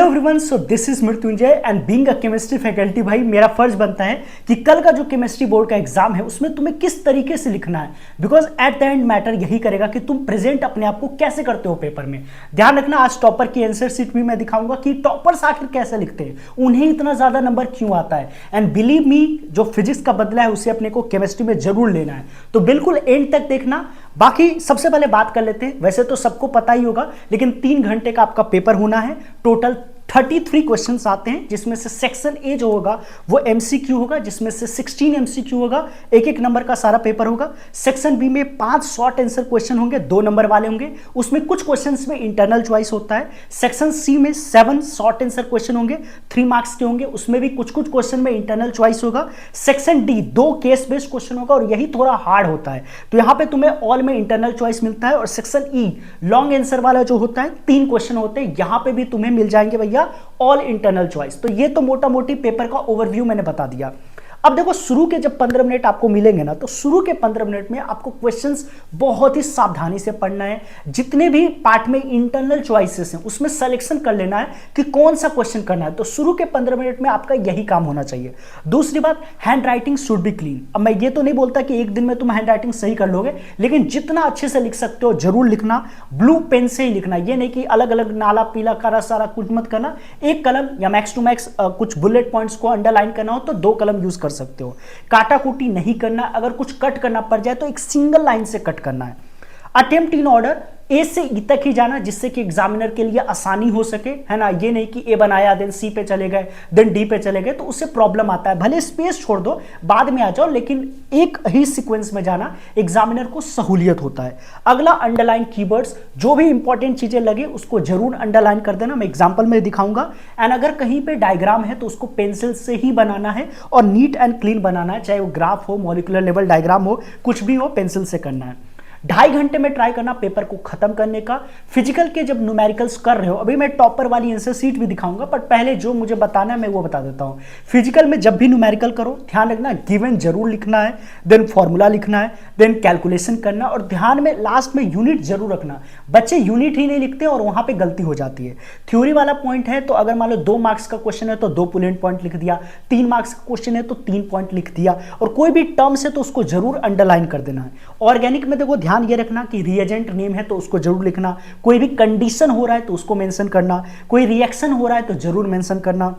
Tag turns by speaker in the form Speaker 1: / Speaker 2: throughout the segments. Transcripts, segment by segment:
Speaker 1: Everyone, so this is Mrityunjay and being a chemistry faculty भाई मेरा फर्ज बनता है कि कल का जो केमिस्ट्री बोर्ड का एग्जाम है उसमें तुम्हें किस तरीके से लिखना है, because at the end matter यही करेगा कि तुम प्रेजेंट अपने आप को कैसे करते हो पेपर में। ध्यान रखना, आज टॉपर की आंसर शीट भी मैं दिखाऊंगा कि टॉपर्स आखिर कैसे लिखते हैं, उन्हें इतना ज्यादा नंबर क्यों आता है। एंड बिलीव मी, जो फिजिक्स का बदला है उसे अपने को केमिस्ट्री में जरूर लेना है, तो बिल्कुल एंड तक देखना। बाकी सबसे पहले बात कर लेते हैं, वैसे तो सबको पता ही होगा, लेकिन 3 घंटे का आपका पेपर होना है। टोटल 33 क्वेश्चंस आते हैं, जिसमें से सेक्शन ए जो होगा वो एमसीक्यू होगा, जिसमें से 16 एमसीक्यू होगा, एक एक नंबर का सारा पेपर होगा। सेक्शन बी में 5 शॉर्ट आंसर क्वेश्चन होंगे, 2 नंबर वाले होंगे, उसमें कुछ क्वेश्चंस में इंटरनल चॉइस होता है। सेक्शन सी में 7 शॉर्ट आंसर क्वेश्चन होंगे, 3 मार्क्स के होंगे, उसमें भी कुछ कुछ क्वेश्चन में इंटरनल चॉइस होगा। Section D 2 case based question होगा और यही थोड़ा हार्ड होता है, तो यहां पे तुम्हें ऑल में इंटरनल चॉइस मिलता है। और सेक्शन ई लॉन्ग आंसर वाला जो होता है, 3 क्वेश्चन होते हैं, यहां पे भी तुम्हें मिल जाएंगे भैया ऑल इंटरनल चॉइस। तो ये तो मोटा मोटी पेपर का ओवरव्यू मैंने बता दिया। अब देखो, शुरू के जब 15 मिनट आपको मिलेंगे ना, तो शुरू के 15 मिनट में आपको क्वेश्चंस बहुत ही सावधानी से पढ़ना है। जितने भी पार्ट में इंटरनल चॉइसेस हैं उसमें सिलेक्शन कर लेना है कि कौन सा क्वेश्चन करना है। तो शुरू के 15 मिनट में आपका यही काम होना चाहिए। दूसरी बात, hand writing should be clean. अब मैं ये तो नहीं बोलता कि एक दिन में तुम हैंड राइटिंग सही कर लोगे, लेकिन जितना अच्छे से लिख सकते हो जरूर लिखना। ब्लू पेन से ही लिखना, ये नहीं कि अलग अलग नाला पीला काला सारा कुछ मत करना। एक कलम या मैक्स टू मैक्स कुछ बुलेट पॉइंट्स को अंडरलाइन करना हो तो 2 कलम यूज कर सकते हो। काटा कुटी नहीं करना, अगर कुछ कट करना पड़ जाए तो एक सिंगल लाइन से कट करना है। अटेम्प्ट इन ऑर्डर ए से ई तक ही जाना, जिससे कि एग्जामिनर के लिए आसानी हो सके, है ना। ये नहीं कि ए बनाया देन सी पे चले गए देन डी पे चले गए, तो उससे प्रॉब्लम आता है। भले स्पेस छोड़ दो, बाद में आ जाओ, लेकिन एक ही सीक्वेंस में जाना एग्जामिनर को सहूलियत होता है। अगला, अंडरलाइन कीवर्ड्स, जो भी इंपॉर्टेंट चीजें लगे उसको जरूर अंडरलाइन कर देना। मैं एग्जाम्पल में दिखाऊंगा। एंड अगर कहीं पे डायग्राम है तो उसको पेंसिल से ही बनाना है और नीट एंड क्लीन बनाना है, चाहे वो ग्राफ हो, मॉलिक्यूलर लेवल डायग्राम हो, कुछ भी हो, पेंसिल से करना है। 2.5 घंटे में ट्राई करना पेपर को खत्म करने का। फिजिकल के जब न्यूमेरिकल्स कर रहे हो, अभी मैं टॉपर वाली आंसर शीट भी दिखाऊंगा, पर पहले जो मुझे बताना है मैं वो बता देता हूं। फिजिकल में जब भी न्यूमेरिकल करो, ध्यान रखना गिवन जरूर लिखना है, देन फॉर्मूला लिखना है, देन कैलकुलेशन करना, और ध्यान में लास्ट में यूनिट जरूर रखना। बच्चे यूनिट ही नहीं लिखते और वहां पर गलती हो जाती है। थ्योरी वाला पॉइंट है तो अगर मान लो 2 मार्क्स का क्वेश्चन है तो 2 बुलेट पॉइंट लिख दिया, 3 मार्क्स का क्वेश्चन है तो 3 पॉइंट लिख दिया, और कोई भी टर्म्स है तो उसको जरूर अंडरलाइन कर देना है। ऑर्गेनिक में देखो, ध्यान ये रखना कि रिएजेंट नेम है तो उसको जरूर लिखना, कोई भी कंडीशन हो रहा है तो उसको मेंशन करना, कोई रिएक्शन हो रहा है तो जरूर मेंशन करना,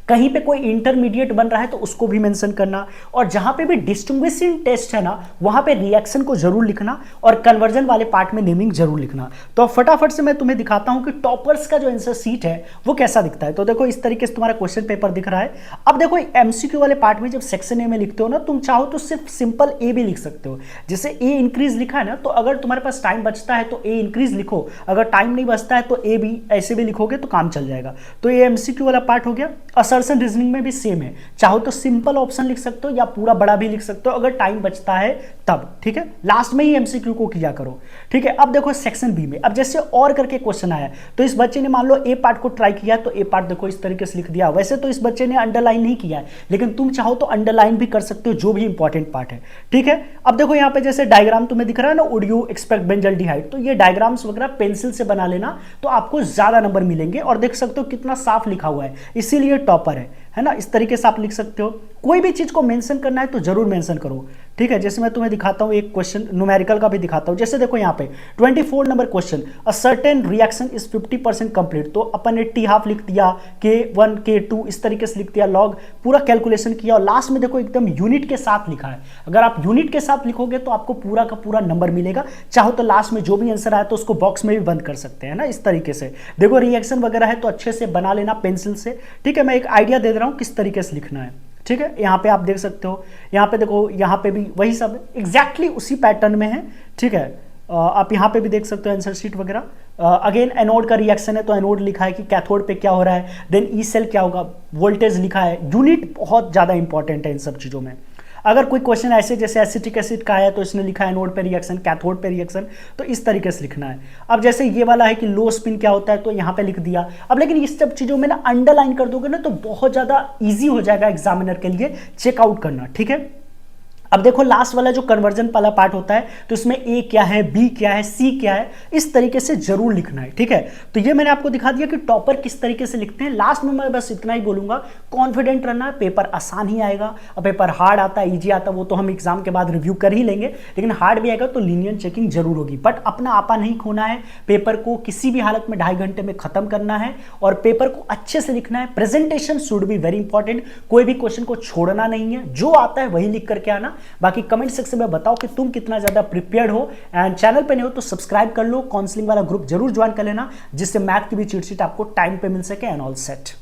Speaker 1: कहीं पे कोई इंटरमीडिएट बन रहा है तो उसको भी मेंशन करना, और जहां पे भी डिस्टिंग्विशिंग टेस्ट है ना, वहां पे रिएक्शन को जरूर लिखना, और कन्वर्जन वाले पार्ट में नेमिंग जरूर लिखना। तो फटाफट से मैं तुम्हें दिखाता हूं कि टॉपर्स का जो आंसर शीट है वो कैसा दिखता है। तो देखो, इस तरीके से तुम्हारा क्वेश्चन पेपर दिख रहा है। अब देखो, एमसीक्यू वाले पार्ट में जब सेक्शन ए में लिखते हो ना, तुम चाहो तो सिर्फ सिंपल ए भी लिख सकते हो। जैसे ए इंक्रीज लिखा है ना, तो अगर तुम्हारे पास टाइम बचता है तो ए इंक्रीज लिखो, अगर टाइम नहीं बचता है तो ए भी ऐसे भी लिखोगे तो काम चल जाएगा। तो ये एमसीक्यू वाला पार्ट हो गया। असर्शन रीजनिंग में भी सेम है, चाहो तो सिंपल ऑप्शन लिख सकते हो या पूरा बड़ा भी लिख सकते हो, अगर टाइम बचता है तब, ठीक है। लास्ट में ही एमसीक्यू को किया करो, ठीक है। अब देखो सेक्शन बी में, अब जैसे और करके क्वेश्चन आया, तो इस बच्चे ने मान लो ए पार्ट को ट्राई किया तो ए पार्ट देखो इस तरीके से लिख दिया। वैसे तो इस बच्चे ने अंडरलाइन नहीं किया है, लेकिन तुम चाहो तो अंडरलाइन भी कर सकते हो जो भी इंपॉर्टेंट पार्ट है, ठीक है। अब देखो यहाँ पे जैसे डायग्राम तुम्हें दिख रहा है ना, वुड यू एक्सपेक्ट बेंजल्डिहाइड, तो ये डायग्राम्स वगैरह पेंसिल से बना लेना तो आपको ज्यादा नंबर मिलेंगे। और देख सकते हो कितना साफ लिखा हुआ है, इसीलिए टॉपर है ना। इस तरीके से आप लिख सकते हो। कोई भी चीज को मेंशन करना है तो जरूर मेंशन करो, ठीक है। जैसे मैं तुम्हें दिखाता हूं एक क्वेश्चन न्यूमेरिकल का भी दिखाता हूं। जैसे देखो यहाँ पे 24 number question, a certain reaction is 50% complete, तो अपन ने टी हाफ लिख दिया, K1 K2 इस तरीके से लिख दिया, लॉग पूरा कैलकुलेशन किया, और लास्ट में देखो एकदम यूनिट के साथ लिखा है। अगर आप यूनिट के साथ लिखोगे तो आपको पूरा का पूरा नंबर मिलेगा। चाहो तो लास्ट में जो भी आंसर आया तो उसको बॉक्स में भी बंद कर सकते हैं ना, इस तरीके से। देखो रिएक्शन वगैरह है तो अच्छे से बना लेना पेंसिल से, ठीक है। मैं एक आइडिया दे रहा हूं किस तरीके से लिखना है, ठीक है। यहाँ पे आप देख सकते हो, यहाँ पे देखो, यहाँ पे भी वही सब एग्जैक्टली उसी पैटर्न में है, ठीक है। आप यहाँ पे भी देख सकते हो आंसर शीट वगैरह। अगेन एनोड का रिएक्शन है तो एनोड लिखा है कि कैथोड पे क्या हो रहा है, देन ई सेल क्या होगा, वोल्टेज लिखा है। यूनिट बहुत ज्यादा इंपॉर्टेंट है इन सब चीजों में। अगर कोई क्वेश्चन ऐसे जैसे एसिटिक एसिड का है तो इसने लिखा है एनोड पे रिएक्शन, कैथोड पे रिएक्शन, तो इस तरीके से लिखना है। अब जैसे ये वाला है कि लो स्पिन क्या होता है तो यहाँ पे लिख दिया। अब लेकिन इस सब चीजों में ना अंडरलाइन कर दोगे ना तो बहुत ज्यादा इजी हो जाएगा एग्जामिनर के लिए चेकआउट करना, ठीक है। अब देखो लास्ट वाला जो कन्वर्जन वाला पार्ट होता है, तो इसमें ए क्या है, बी क्या है, सी क्या है, इस तरीके से जरूर लिखना है, ठीक है। तो ये मैंने आपको दिखा दिया कि टॉपर किस तरीके से लिखते हैं। लास्ट में मैं बस इतना ही बोलूंगा, कॉन्फिडेंट रहना है, पेपर आसान ही आएगा। अब पेपर हार्ड आता है, इजी आता है, वो तो हम एग्जाम के बाद रिव्यू कर ही लेंगे, लेकिन हार्ड भी आएगा तो लीनियंट चेकिंग जरूर होगी। बट अपना आपा नहीं खोना है, पेपर को किसी भी हालत में 2.5 घंटे में खत्म करना है और पेपर को अच्छे से लिखना है। Presentation should be very important, कोई भी क्वेश्चन को छोड़ना नहीं है, जो आता है वही लिख करके आना। बाकी कमेंट सेक्शन में बताओ कि तुम कितना ज्यादा प्रिपेयर्ड हो। एंड चैनल पे नहीं हो तो सब्सक्राइब कर लो, काउंसलिंग वाला ग्रुप जरूर ज्वाइन कर लेना, जिससे मैथ की भी चीट शीट आपको टाइम पे मिल सके। And all set.